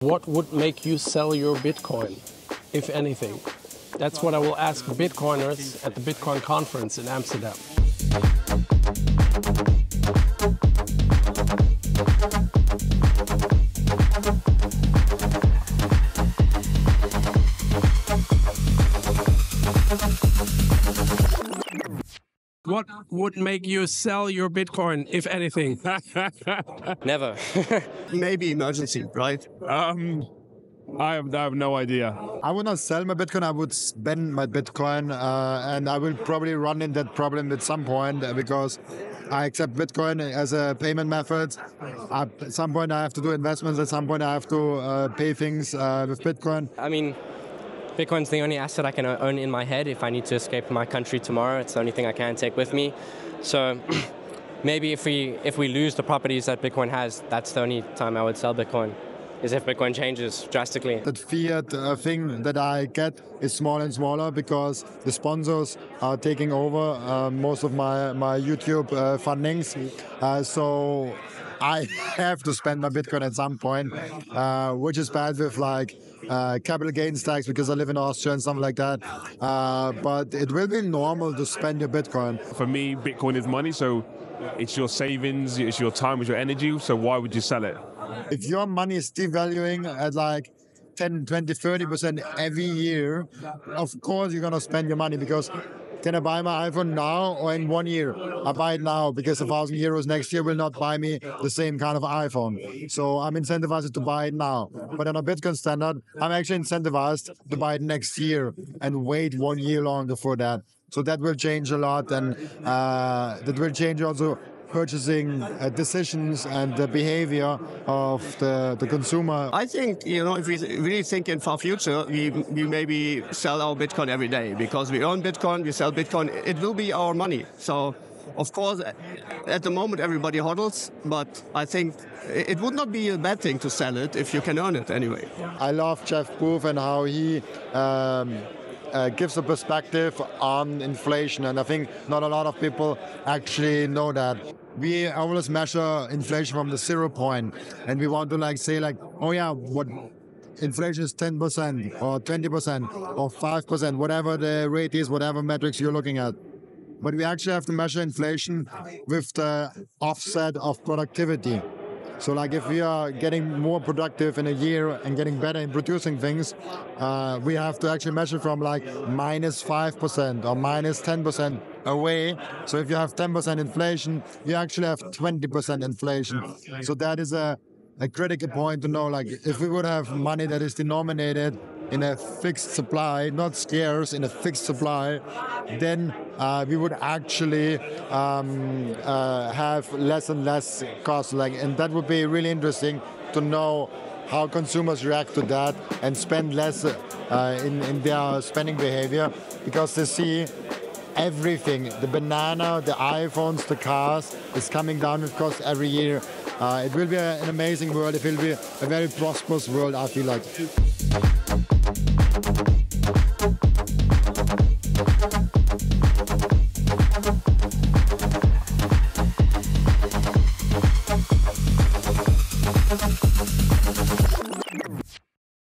What would make you sell your Bitcoin, if anything? That's what I will ask Bitcoiners at the Bitcoin conference in Amsterdam. What would make you sell your Bitcoin, if anything? Never. Maybe emergency, right? I have no idea. I would not sell my Bitcoin. I would spend my Bitcoin, and I will probably run into that problem at some point because I accept Bitcoin as a payment method. At some point, I have to do investments. At some point, I have to pay things with Bitcoin. I mean, Bitcoin's the only asset I can own in my head. If I need to escape my country tomorrow, it's the only thing I can take with me. So maybe if we lose the properties that Bitcoin has, that's the only time I would sell Bitcoin, is if Bitcoin changes drastically. That fiat thing that I get is smaller and smaller because the sponsors are taking over most of my YouTube fundings. So I have to spend my Bitcoin at some point, which is bad with like capital gains tax because I live in Austria and something like that. But it will be normal to spend your Bitcoin. For me, Bitcoin is money, so it's your savings, it's your time, it's your energy, so why would you sell it? If your money is devaluing at like 10, 20, 30% every year, of course you're going to spend your money because can I buy my iPhone now or in 1 year? I buy it now because 1,000 euros next year will not buy me the same kind of iPhone. So I'm incentivized to buy it now. But on a Bitcoin standard, I'm actually incentivized to buy it next year and wait 1 year longer for that. So that will change a lot, and that will change also purchasing decisions and the behavior of the consumer. I think, if we really think in far future, we maybe sell our Bitcoin every day because we earn Bitcoin, we sell Bitcoin. It will be our money. So, of course, at the moment, everybody hodls, but I think it would not be a bad thing to sell it if you can earn it anyway. I love Jeff Booth and how he gives a perspective on inflation, and I think not a lot of people actually know that. We always measure inflation from the 0 point, and we want to say oh yeah, what inflation is 10% or 20% or 5%, whatever the rate is, whatever metrics you're looking at. But we actually have to measure inflation with the offset of productivity. So if we are getting more productive in a year and getting better in producing things, we have to actually measure from minus 5% or minus 10% away. So if you have 10% inflation, you actually have 20% inflation. So that is a critical point to know. If we would have money that is denominated in a fixed supply, not scarce, in a fixed supply, then we would actually have less and less cost. And that would be really interesting to know how consumers react to that and spend less in their spending behavior, because they see everything, the banana, the iPhones, the cars, is coming down with cost every year. It will be an amazing world. It will be a very prosperous world, I feel like.